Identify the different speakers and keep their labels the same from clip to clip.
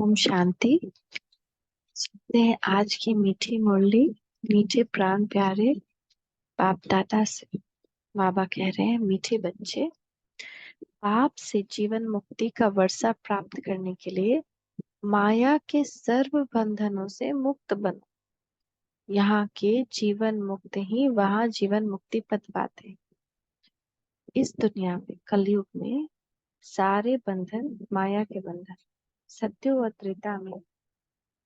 Speaker 1: ओम शांति। सुनते हैं आज की मीठी मुरली। मीठे प्राण प्यारे बाप दादा से बाबा कह रहे हैं, मीठे बच्चे, पाप से जीवन मुक्ति का वर्षा प्राप्त करने के लिए माया के सर्व बंधनों से मुक्त बनो। यहाँ के जीवन मुक्त ही वहाँ जीवन मुक्ति पद पाते। इस दुनिया में कलयुग में सारे बंधन माया के बंधन, सत्य व त्रेता में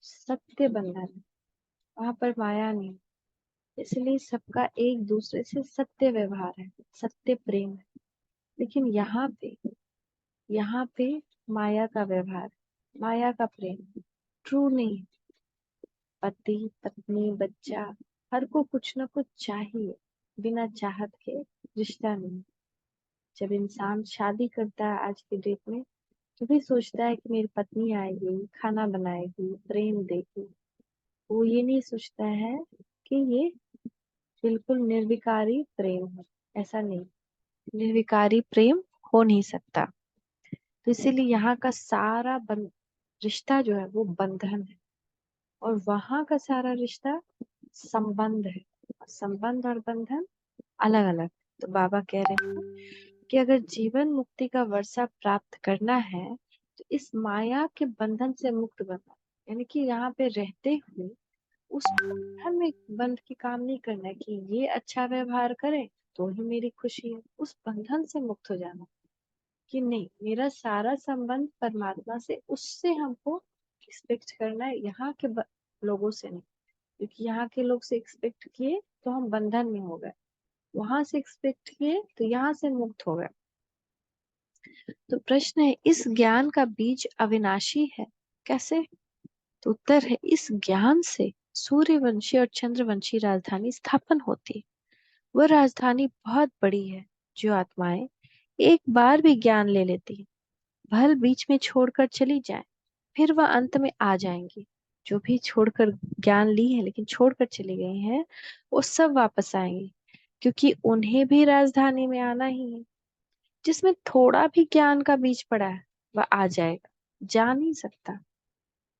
Speaker 1: सत्य बंधन, वहां पर माया नहीं। इसलिए सबका एक दूसरे से सत्य व्यवहार है, सत्य प्रेम है। लेकिन यहाँ पे माया का व्यवहार, माया का प्रेम ट्रू नहीं। पति पत्नी बच्चा, हर को कुछ ना कुछ चाहिए। बिना चाहत के रिश्ता नहीं। जब इंसान शादी करता है आज की डेट में, तो भी सोचता है कि मेरी पत्नी आएगी, खाना बनाएगी, प्रेम देगी। वो ये नहीं सोचता है कि ये बिल्कुल निर्विकारी प्रेम है। ऐसा नहीं, निर्विकारी प्रेम हो नहीं सकता। तो इसीलिए यहाँ का सारा रिश्ता जो है वो बंधन है, और वहां का सारा रिश्ता संबंध है। संबंध और बंधन अलग अलग। तो बाबा कह रहे हैं कि अगर जीवन मुक्ति का वर्षा प्राप्त करना है तो इस माया के बंधन से मुक्त बनना, यानी कि यहाँ पे रहते हुए उस बंधन में बंध के काम नहीं करना है कि ये अच्छा व्यवहार करे तो ही मेरी खुशी है। उस बंधन से मुक्त हो जाना कि नहीं, मेरा सारा संबंध परमात्मा से, उससे हमको एक्सपेक्ट करना है, यहाँ के लोगों से नहीं। क्योंकि यहाँ के लोग से एक्सपेक्ट किए तो हम बंधन में हो गए, वहां से एक्सपेक्ट किए तो यहाँ से मुक्त हो गए। तो प्रश्न है, इस ज्ञान का बीज अविनाशी है, कैसे? तो उत्तर है, इस ज्ञान से सूर्यवंशी और चंद्रवंशी राजधानी स्थापन होती है। वह राजधानी बहुत बड़ी है। जो आत्माएं एक बार भी ज्ञान ले लेती है, भल बीच में छोड़कर चली जाए, फिर वह अंत में आ जाएंगी। जो भी छोड़कर ज्ञान ली है लेकिन छोड़कर चली गई हैं, वो सब वापस आएंगी, क्योंकि उन्हें भी राजधानी में आना ही है। जिसमें थोड़ा भी ज्ञान का बीज पड़ा है वह आ जाएगा, जा नहीं सकता।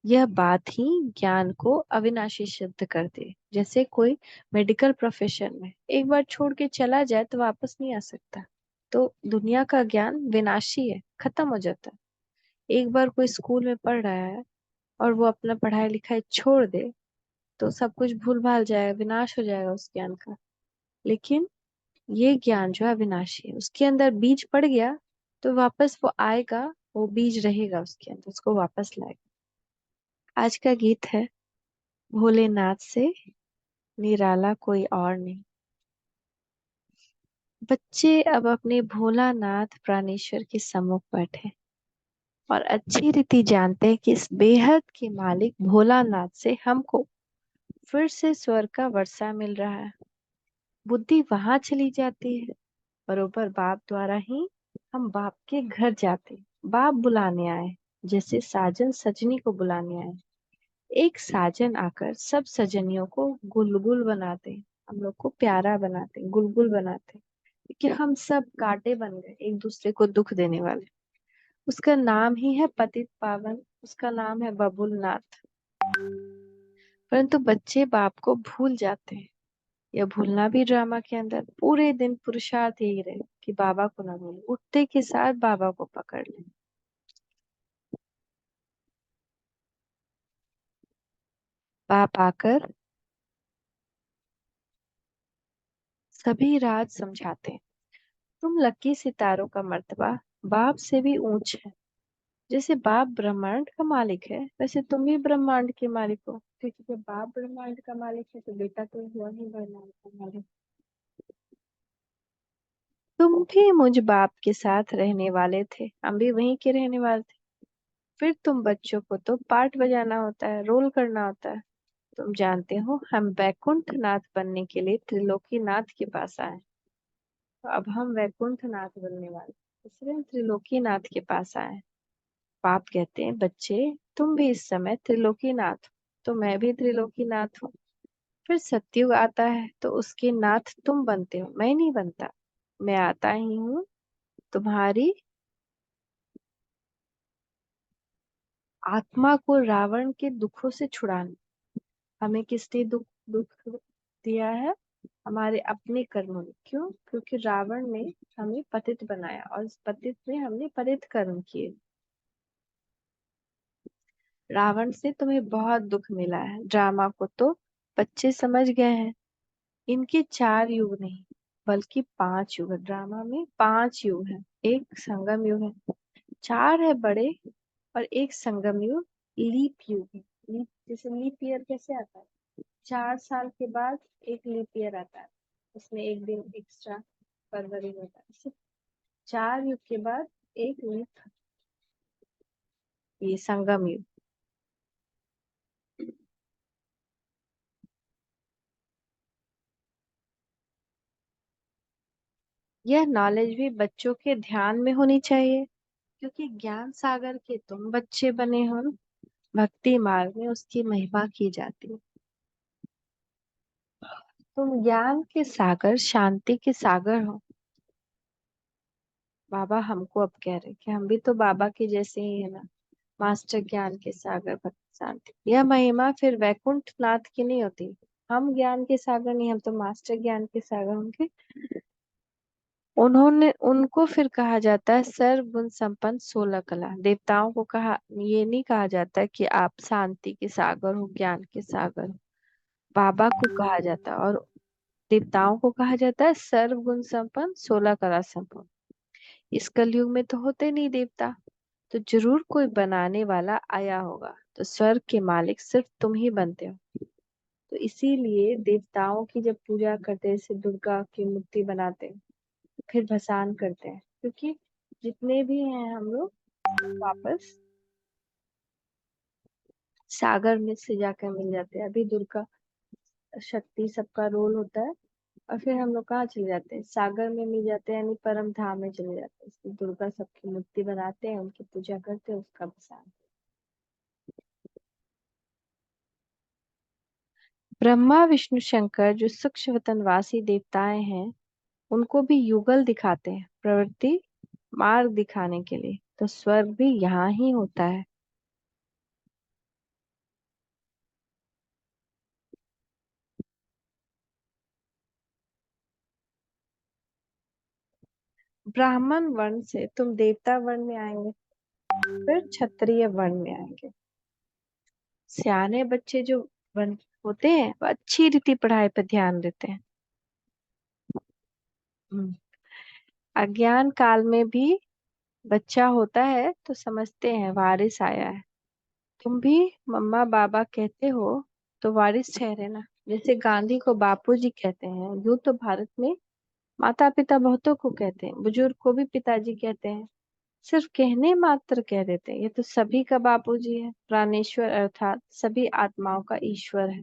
Speaker 1: यह बात ही ज्ञान को अविनाशी सिद्ध कर दे। जैसे कोई मेडिकल प्रोफेशन में एक बार छोड़ के चला जाए तो वापस नहीं आ सकता। तो दुनिया का ज्ञान विनाशी है, खत्म हो जाता है। एक बार कोई स्कूल में पढ़ रहा है और वो अपना पढ़ाई लिखाई छोड़ दे तो सब कुछ भूल भाल जाएगा, विनाश हो जाएगा उस ज्ञान का। लेकिन ये ज्ञान जो है अविनाशी है, उसके अंदर बीज पड़ गया तो वापस वो आएगा, वो बीज रहेगा उसके अंदर, उसको वापस लाएगा। आज का गीत है, भोलेनाथ से निराला कोई और नहीं। बच्चे अब अपने भोलानाथ प्राणेश्वर के सम्मुख बैठे और अच्छी रीति जानते हैं कि इस बेहद के मालिक भोलानाथ से हमको फिर से स्वर्ग का वर्षा मिल रहा है। बुद्धि वहां चली जाती है, बरोबर बाप द्वारा ही हम बाप के घर जाते। बाप बुलाने आए, जैसे साजन सजनी को बुलाने आए। एक साजन आकर सब सजनियों को गुलगुल बनाते, हम लोग को प्यारा बनाते, गुलगुल बनाते, क्योंकि हम सब कांटे बन गए एक दूसरे को दुख देने वाले। उसका नाम ही है पतित पावन, उसका नाम है बबुल नाथ। परंतु बच्चे बाप को भूल जाते हैं। यह भूलना भी ड्रामा के अंदर पूरे दिन पुरुषार्थ यही रहे कि बाबा को ना भूले, उठते के साथ बाबा को पकड़ ले। बाप आकर सभी राज समझाते हैं। तुम लकी सितारों का मर्तबा बाप से भी ऊंच है। जैसे बाप ब्रह्मांड का मालिक है, वैसे तुम भी ब्रह्मांड के मालिक हो, क्योंकि जब बाप ब्रह्मांड का मालिक है तो बेटा तो हुआ ही ब्रह्मांड का मालिक। तुम भी मुझ बाप के साथ रहने वाले थे, हम भी वहीं के रहने वाले थे। फिर तुम बच्चों को तो पार्ट बजाना होता है, रोल करना होता है। तुम जानते हो हम वैकुंठ नाथ बनने के लिए त्रिलोकी नाथ के पास आए। तो अब हम वैकुंठ नाथ बनने वाले, इसलिए हम त्रिलोकी नाथ के पास आए। पाप कहते हैं, बच्चे तुम भी इस समय त्रिलोकी नाथ हो, तो मैं भी त्रिलोकी नाथ हूँ। फिर सतयुग आता है तो उसके नाथ तुम बनते हो, मैं नहीं बनता। मैं आता ही हूँ तुम्हारी आत्मा को रावण के दुखों से छुड़ाना। हमें किसने दुख दुख दिया है? हमारे अपने कर्मों ने। क्यों? क्योंकि रावण ने हमें पतित बनाया और इस पतित में हमने पतित कर्म किए। रावण से तुम्हें बहुत दुख मिला है। ड्रामा को तो बच्चे समझ गए हैं। इनके 4 युग नहीं बल्कि 5 युग है। ड्रामा में 5 युग है, एक संगम युग है। 4 है बड़े और एक संगम युग, लीप युग है। लीप जैसे लीप ईयर कैसे आता है? 4 साल के बाद एक लीप ईयर आता है, उसमें एक दिन एक्स्ट्रा फरवरी में होता है। इसे 4 युग के बाद एक लीप, ये संगम युग। यह नॉलेज भी बच्चों के ध्यान में होनी चाहिए, क्योंकि ज्ञान सागर के तुम बच्चे बने हो। भक्ति मार्ग में उसकी महिमा की जाती है। तुम ज्ञान के सागर, शांति के सागर हो। बाबा हमको अब कह रहे कि हम भी तो बाबा के जैसे ही है ना। मास्टर ज्ञान के सागर, भक्ति शांति, यह महिमा फिर वैकुंठ नाथ की नहीं होती। हम ज्ञान के सागर नहीं, हम तो मास्टर ज्ञान के सागर होंगे। उन्होंने उनको फिर कहा जाता है सर्व गुण संपन्न 16 कला। देवताओं को कहा, ये नहीं कहा जाता कि आप शांति के सागर हो, ज्ञान के सागर हो। बाबा को कहा जाता है और देवताओं को कहा जाता है सर्व गुण संपन्न 16 कला संपन्न। इस कलयुग में तो होते नहीं देवता, तो जरूर कोई बनाने वाला आया होगा। तो स्वर्ग के मालिक सिर्फ तुम ही बनते हो। तो इसीलिए देवताओं की जब पूजा करते हैं, जैसे दुर्गा की मूर्ति बनाते हैं, फिर भसान करते हैं, क्योंकि जितने भी हैं हम लोग वापस सागर में से जाकर मिल जाते हैं। अभी दुर्गा शक्ति सबका रोल होता है और फिर हम लोग कहाँ चले जाते हैं? सागर में मिल जाते हैं, यानी परम धाम में चले जाते हैं। इसलिए दुर्गा सबकी मूर्ति बनाते हैं, उनकी पूजा करते हैं, उसका भसान। ब्रह्मा विष्णु शंकर जो सूक्ष्म वतनवासी देवताएं हैं, उनको भी युगल दिखाते हैं, प्रवृत्ति मार्ग दिखाने के लिए। तो स्वर्ग भी यहाँ ही होता है। ब्राह्मण वर्ण से तुम देवता वर्ण में आएंगे, फिर क्षत्रिय वर्ण में आएंगे। सियाने बच्चे जो वर्ण होते हैं, वो अच्छी रीति पढ़ाई पर ध्यान देते हैं। हम्म। अज्ञान काल में भी बच्चा होता है तो समझते हैं वारिस आया है। तुम भी मम्मा बाबा कहते हो तो वारिस ठहरे ना। जैसे गांधी को बापूजी कहते हैं, यूं तो भारत में माता पिता बहुतों को कहते हैं, बुजुर्ग को भी पिताजी कहते हैं। सिर्फ कहने मात्र कह देते हैं, ये तो सभी का बापूजी है। प्राणेश्वर अर्थात सभी आत्माओं का ईश्वर है।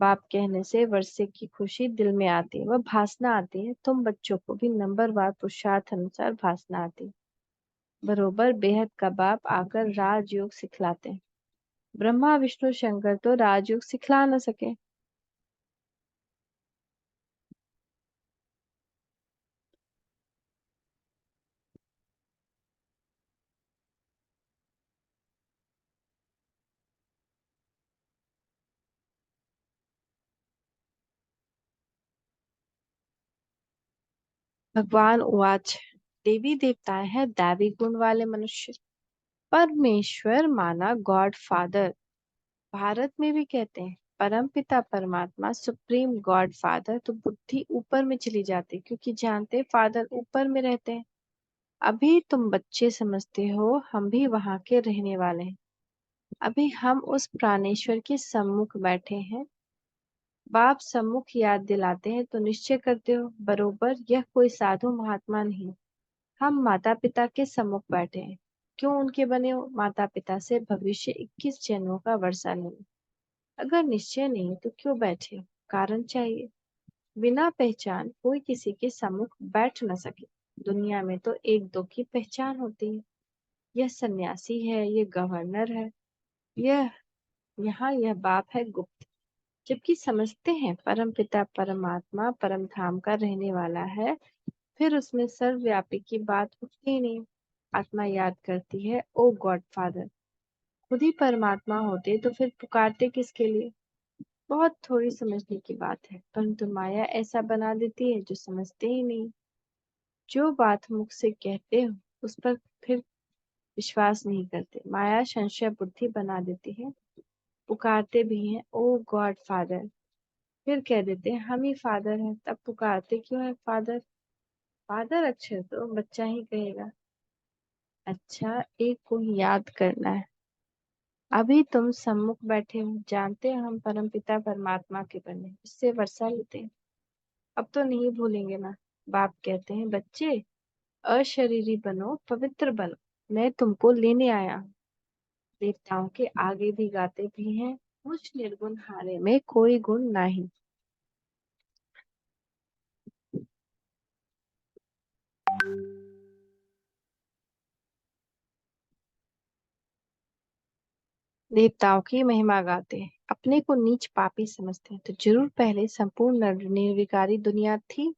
Speaker 1: बाप कहने से वर्षे की खुशी दिल में आती है, वह भासना आती है। तुम बच्चों को भी नंबरवार पुरुषार्थ अनुसार भासना आती है। बरोबर बेहद का बाप आकर राजयोग सिखलाते हैं। ब्रह्मा विष्णु शंकर तो राजयोग सिखला न सके। भगवान उवाच, देवी देवताएं हैं दैवी गुण वाले मनुष्य। परमेश्वर माना गॉड फादर, भारत में भी कहते हैं परम पिता परमात्मा, सुप्रीम गॉड फादर। तो बुद्धि ऊपर में चली जाती है, क्योंकि जानते फादर ऊपर में रहते हैं। अभी तुम बच्चे समझते हो हम भी वहां के रहने वाले हैं। अभी हम उस प्राणेश्वर के सम्मुख बैठे हैं। बाप सम्मुख याद दिलाते हैं तो निश्चय करते हो बरोबर यह कोई साधु महात्मा नहीं, हम माता पिता के सम्मुख बैठे हैं। क्यों उनके बने हो? माता पिता से भविष्य 21 जन्मों का वर्षा लेने। अगर निश्चय नहीं तो क्यों बैठे हो? कारण चाहिए। बिना पहचान कोई किसी के सम्मुख बैठ न सके। दुनिया में तो एक दो की पहचान होती है, यह सन्यासी है, यह गवर्नर है, यह यहाँ यह बाप है गुप्त। जबकि समझते हैं परम पिता परमात्मा परम धाम का रहने वाला है, फिर उसमें सर्वव्यापी की बात उठती ही नहीं। आत्मा याद करती है, ओ गॉड फादर, खुद ही परमात्मा होते तो फिर पुकारते किसके लिए। बहुत थोड़ी समझने की बात है, परंतु माया ऐसा बना देती है जो समझते ही नहीं। जो बात मुख से कहते हो उस पर फिर विश्वास नहीं करते। माया संशय बुद्धि बना देती है। पुकारते भी हैं ओ गॉड फादर, फिर कह देते हैं हम ही फादर हैं, तब पुकारते क्यों है फादर। फादर अक्षर तो बच्चा ही कहेगा। अच्छा, एक को याद करना है। अभी तुम सम्मुख बैठे हो, जानते हो हम परमपिता परमात्मा के बने, इससे वर्षा लेते हैं। अब तो नहीं भूलेंगे ना। बाप कहते हैं बच्चे, अशरीरी बनो, पवित्र बनो, मैं तुमको लेने आया हूँ। देवताओं के आगे भी गाते भी हैं, मुझ निर्गुण हारे में कोई गुण नहीं। देवताओं की महिमा गाते हैं, अपने को नीच पापी समझते हैं, तो जरूर पहले संपूर्ण निर्विकारी दुनिया थी।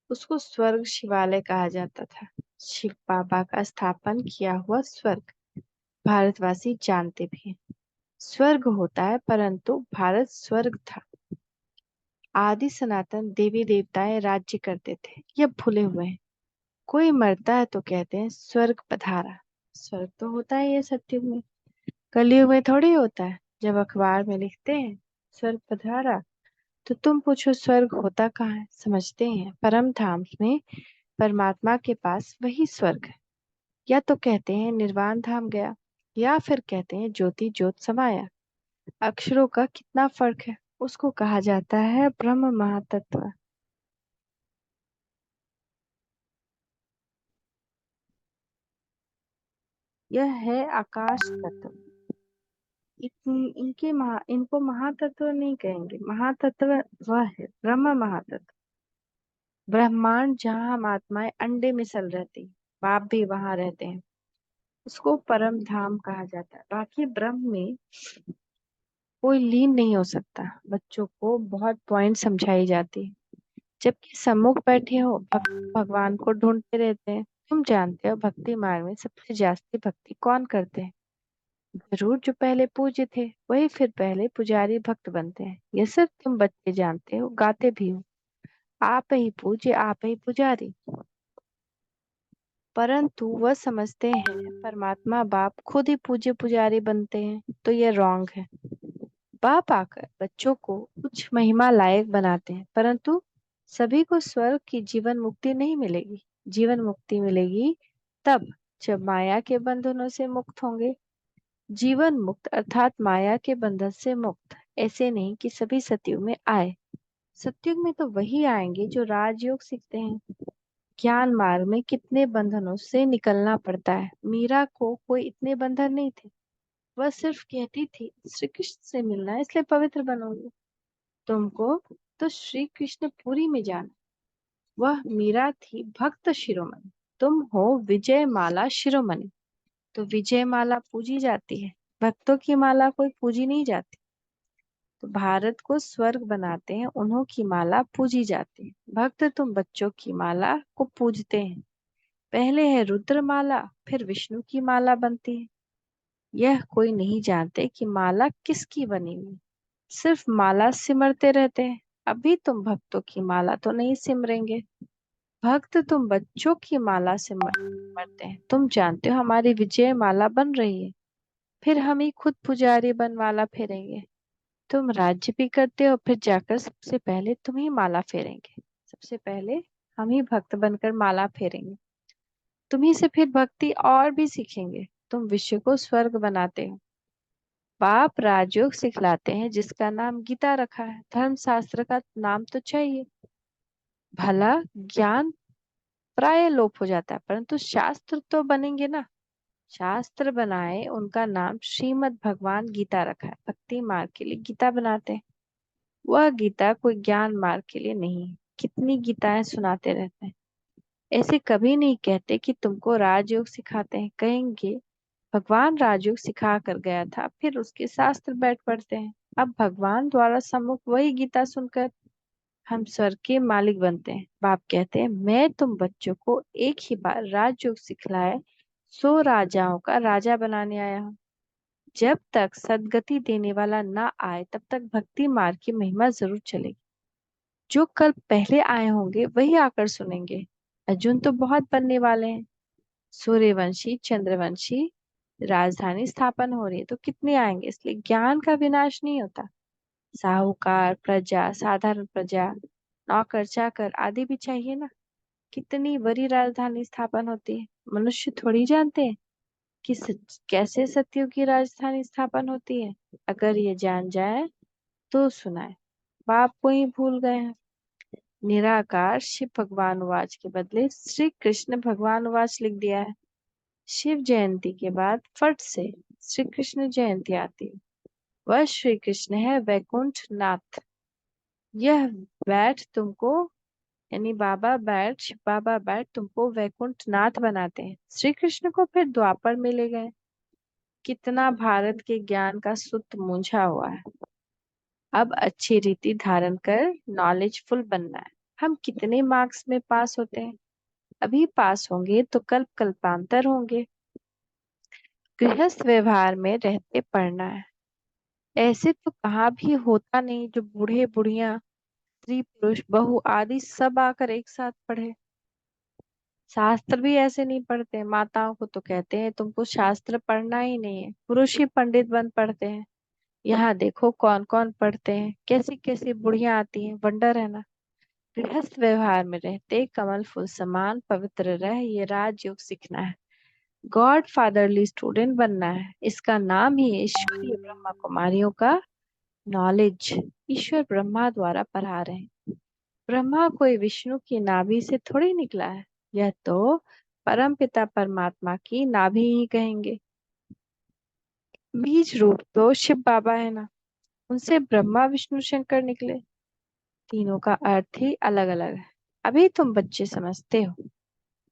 Speaker 1: उसको स्वर्ग शिवालय कहा जाता था। शिव बाबा का स्थापन किया हुआ स्वर्ग भारतवासी जानते भी हैं। स्वर्ग होता है परंतु भारत स्वर्ग था। आदि सनातन देवी देवताएं राज्य करते थे, यह भूले हुए हैं। कोई मरता है तो कहते हैं स्वर्ग पधारा। स्वर्ग तो होता है ये सत्युग में, कलयुग में थोड़ी होता है। जब अखबार में लिखते हैं स्वर्ग पधारा, तो तुम पूछो स्वर्ग होता कहाँ है। समझते हैं परम धाम में परमात्मा के पास वही स्वर्ग है। या तो कहते हैं निर्वाण धाम गया, या फिर कहते हैं ज्योति ज्योत समाया। अक्षरों का कितना फर्क है। उसको कहा जाता है ब्रह्म महातत्व। यह है आकाश तत्व। इनको महातत्व नहीं कहेंगे। महातत्व वह है ब्रह्म महातत्व। ब्रह्मांड जहाँ हम आत्माएं अंडे में सल रहती हैं, बाप भी वहां रहते हैं। उसको परम धाम कहा जाता है। बाकी ब्रह्म में कोई लीन नहीं हो सकता। बच्चों को बहुत पॉइंट समझाई जाती है, जबकि सम्मुख बैठे हो भक्त भगवान को ढूंढते रहते हैं। तुम जानते हो भक्ति मार्ग में सबसे जास्ती भक्ति कौन करते हैं। जरूर जो पहले पूज्य थे वही फिर पहले पुजारी भक्त बनते हैं। ये सिर्फ तुम बच्चे जानते हो, गाते भी हो, आप ही पूज्य आप ही पुजारी। परंतु वह समझते हैं परमात्मा बाप खुद ही पूज्य पुजारी बनते हैं, तो ये रॉन्ग है। बाप आकर बच्चों को उच्च महिमा लायक बनाते हैं, परंतु सभी को स्वर्ग की जीवन मुक्ति नहीं मिलेगी। जीवन मुक्ति मिलेगी तब जब माया के बंधनों से मुक्त होंगे। जीवन मुक्त अर्थात माया के बंधन से मुक्त, ऐसे नहीं कि सभी सतयुग में आए। सतयुग में तो वही आएंगे जो राजयोग सीखते हैं। ज्ञान मार्ग में कितने बंधनों से निकलना पड़ता है। मीरा को कोई इतने बंधन नहीं थे। वह सिर्फ कहती थी श्री कृष्ण से मिलना है, इसलिए पवित्र बनोगे। तुमको तो श्री कृष्ण पुरी में जाना। वह मीरा थी भक्त शिरोमणि, तुम हो विजय माला शिरोमणि। तो विजय माला पूजी जाती है, भक्तों की माला कोई पूजी नहीं जाती। तो भारत को स्वर्ग बनाते हैं उन्हों की माला पूजी जाती है। भक्त तुम बच्चों की माला को पूजते हैं। पहले है रुद्र माला, फिर विष्णु की माला बनती है। यह कोई नहीं जानते कि माला किसकी बनी हुई। सिर्फ माला सिमरते रहते हैं। अभी तुम भक्तों की माला तो नहीं सिमरेंगे। भक्त तुम बच्चों की माला सिमरते हैं। तुम जानते हो हमारी विजय माला बन रही है, फिर हम ही खुद पुजारी बन माला फेरेंगे। तुम राज्य भी करते हो, फिर जाकर सबसे पहले तुम ही माला फेरेंगे। सबसे पहले हम ही भक्त बनकर माला फेरेंगे, तुम्ही से फिर भक्ति और भी सीखेंगे। तुम विश्व को स्वर्ग बनाते हो। बाप राजयोग सिखलाते हैं जिसका नाम गीता रखा है। धर्म शास्त्र का नाम तो चाहिए। भला ज्ञान प्राय लोप हो जाता है, परंतु शास्त्र तो बनेंगे ना। शास्त्र बनाए उनका नाम श्रीमद् भगवान गीता रखा है। भक्ति मार्ग के लिए गीता बनाते हैं। वह गीता कोई ज्ञान मार्ग के लिए नहीं है। कितनी गीताएं सुनाते रहते हैं। ऐसे कभी नहीं कहते कि तुमको राजयोग सिखाते हैं। कहेंगे भगवान राजयोग सिखा कर गया था, फिर उसके शास्त्र बैठ पड़ते हैं। अब भगवान द्वारा सम्मुख वही गीता सुनकर हम स्वर्ग के मालिक बनते हैं। बाप कहते हैं मैं तुम बच्चों को एक ही बार राजयोग सिखलाए 100 राजाओं का राजा बनाने आया हूँ। जब तक सदगति देने वाला ना आए तब तक भक्ति मार्ग की महिमा जरूर चलेगी। जो कल पहले आए होंगे वही आकर सुनेंगे। अर्जुन तो बहुत बनने वाले हैं। सूर्यवंशी, चंद्रवंशी राजधानी स्थापन हो रही है तो कितने आएंगे, इसलिए ज्ञान का विनाश नहीं होता। साहूकार, प्रजा, साधारण प्रजा, नौकर चाकर आदि भी चाहिए ना। कितनी बड़ी राजधानी स्थापन होती है, मनुष्य थोड़ी जानते हैं कि कैसे सत्युग की राजधानी स्थापन होती है। अगर ये जान जाए तो सुनाए, बाप को ही भूल गए हैं। निराकार शिव भगवान वाच के बदले श्री कृष्ण भगवान वाच लिख दिया है। शिव जयंती के बाद फट से श्री कृष्ण जयंती आती है। वह श्री कृष्ण है वैकुंठ नाथ। यह बैठ तुमको, यानी बाबा बैठ तुमको वैकुंठ नाथ बनाते हैं। श्री कृष्ण को फिर द्वापर में ले गए। कितना भारत के ज्ञान का सूत मूंझा हुआ है। अब अच्छी रीति धारण कर नॉलेजफुल बनना है। हम कितने मार्क्स में पास होते हैं? अभी पास होंगे तो कल्प कल्पांतर होंगे। गृहस्थ व्यवहार में रहते पढ़ना है। ऐसे तो कहाँ भी होता नहीं जो बूढ़े बुढ़िया, स्त्री पुरुष बहू आदि सब आकर एक साथ पढ़े। शास्त्र भी ऐसे नहीं पढ़ते। माताओं को तो कहते हैं तुमको शास्त्र पढ़ना ही नहीं है, पुरुष ही पंडित बन पढ़ते हैं। यहाँ देखो कौन कौन पढ़ते हैं, कैसी कैसी बुढ़िया आती हैं, वंडर है ना। गृहस्थ व्यवहार में रहते कमल फूल समान पवित्र रह, ये राजयोग सीखना है। गॉड फादरली स्टूडेंट बनना है। इसका नाम ही है ईश्वरीय ब्रह्मा कुमारियों का नॉलेज। ईश्वर ब्रह्मा द्वारा पढ़ा रहे हैं। ब्रह्मा कोई विष्णु की नाभि से थोड़ी निकला है। यह तो परम पिता परमात्मा की नाभि ही कहेंगे। बीज रूप तो शिव बाबा है ना, उनसे ब्रह्मा विष्णु शंकर निकले। तीनों का अर्थ ही अलग अलग है। अभी तुम बच्चे समझते हो।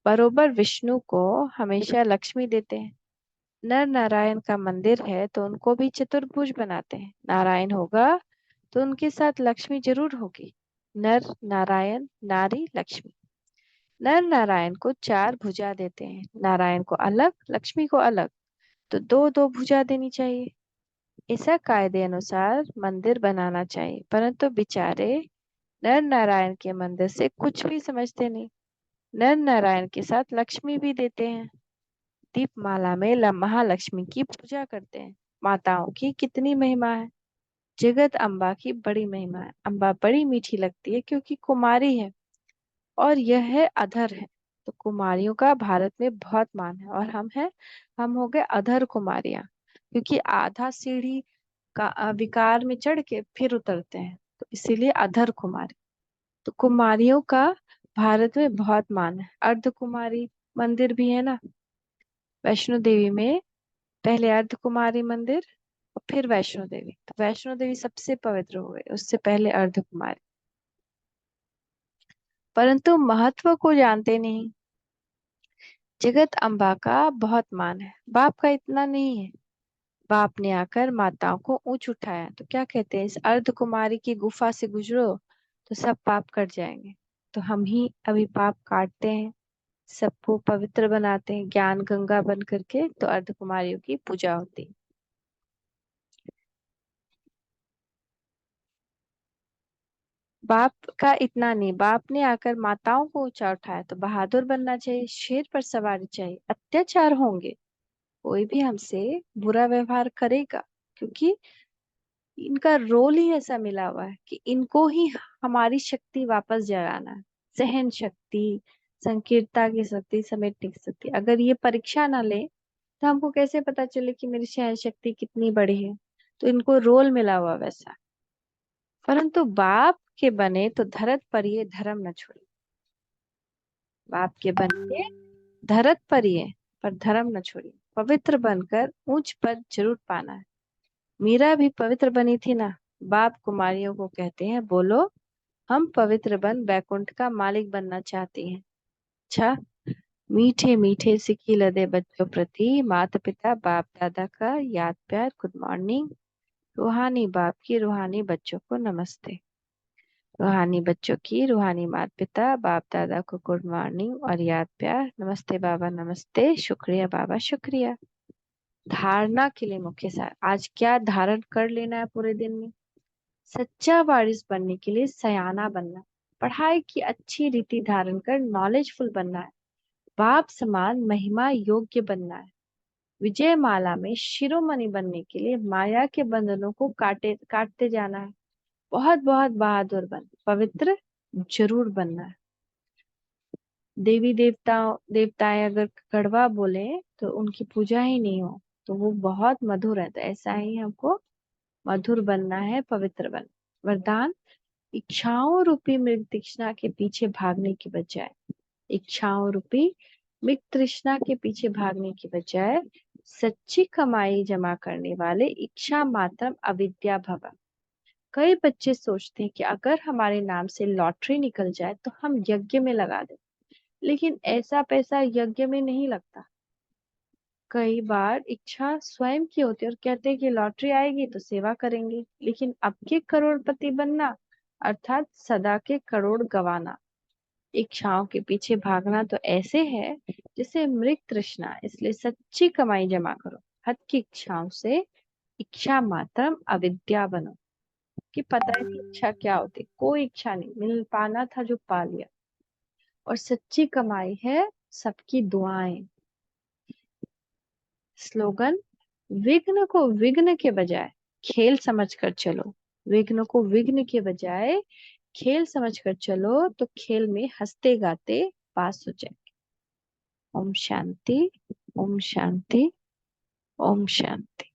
Speaker 1: बरोबर विष्णु को हमेशा लक्ष्मी देते हैं। नर नारायण का मंदिर है तो उनको भी चतुर्भुज बनाते हैं। नारायण होगा तो उनके साथ लक्ष्मी जरूर होगी। नर नारायण, नारी लक्ष्मी। नर नारायण को चार भुजा देते हैं। नारायण को अलग, लक्ष्मी को अलग, तो दो दो भुजा देनी चाहिए। ऐसा कायदे अनुसार मंदिर बनाना चाहिए, परंतु बेचारे नर नारायण के मंदिर से कुछ भी समझते नहीं। नर नारायण के साथ लक्ष्मी भी देते हैं। दीपमाला में महालक्ष्मी की पूजा करते हैं। माताओं की कितनी महिमा है। जगत अम्बा की बड़ी महिमा है। अम्बा बड़ी मीठी लगती है क्योंकि कुमारी है और यह है अधर है। तो कुमारियों का भारत में बहुत मान है और हम हो गए अधर कुमारियां, क्योंकि आधा सीढ़ी का विकार में चढ़ के फिर उतरते हैं, तो इसीलिए अधर कुमारी। तो कुमारियों का भारत में बहुत मान है। अर्ध कुमारी मंदिर भी है ना। वैष्णो देवी में पहले अर्ध कुमारी मंदिर और फिर वैष्णो देवी, तो वैष्णो देवी सबसे पवित्र हो गई, उससे पहले अर्ध कुमारी। परंतु महत्व को जानते नहीं। जगत अम्बा का बहुत मान है, बाप का इतना नहीं है। बाप ने आकर माताओं को ऊंच उठाया, तो क्या कहते हैं, इस अर्ध कुमारी की गुफा से गुजरो तो सब पाप कट जाएंगे। तो हम ही अभी पाप काटते हैं, सबको पवित्र बनाते हैं ज्ञान गंगा बन करके, तो अर्ध कुमारियों की पूजा होती है। बाप का इतना नहीं, बाप ने आकर माताओं को ऊंचा उठाया, तो बहादुर बनना चाहिए, शेर पर सवारी चाहिए। अत्याचार होंगे, कोई भी हमसे बुरा व्यवहार करेगा, क्योंकि इनका रोल ही ऐसा मिला हुआ है कि इनको ही हमारी शक्ति वापस जगाना है। सहन शक्ति, संकीर्णता की शक्ति, समेटने की शक्ति। अगर ये परीक्षा ना ले तो हमको कैसे पता चले कि मेरी सहन शक्ति कितनी बड़ी है। तो इनको रोल मिला हुआ वैसा। परंतु बाप के बने तो धरत पर ये धर्म न छोड़े। बाप के बन के धरत पर ये, पर धर्म न छोड़िए। पवित्र बनकर ऊंच पद जरूर पाना है। मीरा भी पवित्र बनी थी ना। बाप कुमारियों को कहते हैं, बोलो हम पवित्र बन बैकुंठ का मालिक बनना चाहती हैं। अच्छा, मीठे मीठे सिक्की लदे बच्चों प्रति माता पिता बाप दादा का याद प्यार, गुड मॉर्निंग। रूहानी बाप की रूहानी बच्चों को नमस्ते। रूहानी बच्चों की रूहानी माता पिता बाप दादा को गुड मॉर्निंग और याद प्यार, नमस्ते बाबा नमस्ते, शुक्रिया बाबा शुक्रिया। धारणा के लिए मुख्य सार। आज क्या धारण कर लेना है पूरे दिन में? सच्चा वारिस बनने के लिए सयाना बनना, पढ़ाई की अच्छी रीति धारण कर नॉलेजफुल बनना है, बाप समान महिमा योग्य बनना है, विजय माला में शिरोमणि बनने के लिए माया के बंधनों को काटते जाना है, बहुत बहुत बहादुर बन पवित्र जरूर बनना है। देवी देवताएं अगर कड़वा बोले तो उनकी पूजा ही नहीं हो, तो वो बहुत मधुर है। तो ऐसा ही हमको मधुर बनना है, पवित्र बन। वरदान, इच्छाओं रूपी मृग तृष्णा के पीछे भागने की बजाय, इच्छाओं रूपी मृग तृष्णा के पीछे भागने की बजाय सच्ची कमाई जमा करने वाले इच्छा मात्रम अविद्या भव। कई बच्चे सोचते हैं कि अगर हमारे नाम से लॉटरी निकल जाए तो हम यज्ञ में लगा दें, लेकिन ऐसा पैसा यज्ञ में नहीं लगता। कई बार इच्छा स्वयं की होती है और कहते हैं कि लॉटरी आएगी तो सेवा करेंगे, लेकिन अब के करोड़पति बनना अर्थात सदा के करोड़ गवाना। इच्छाओं के पीछे भागना तो ऐसे है जैसे मृग तृष्णा, इसलिए सच्ची कमाई जमा करो, हद की इच्छाओं से इच्छा मात्रम अविद्या बनो। कि पता है कि इच्छा क्या होती है? कोई इच्छा नहीं, मिल पाना था जो पा लिया। और सच्ची कमाई है सबकी दुआएं। स्लोगन, विघ्न को विघ्न के बजाय खेल समझकर चलो, विघ्न को विघ्न के बजाय खेल समझकर चलो तो खेल में हंसते गाते पास हो जाए। ओम शांति, ओम शांति, ओम शांति।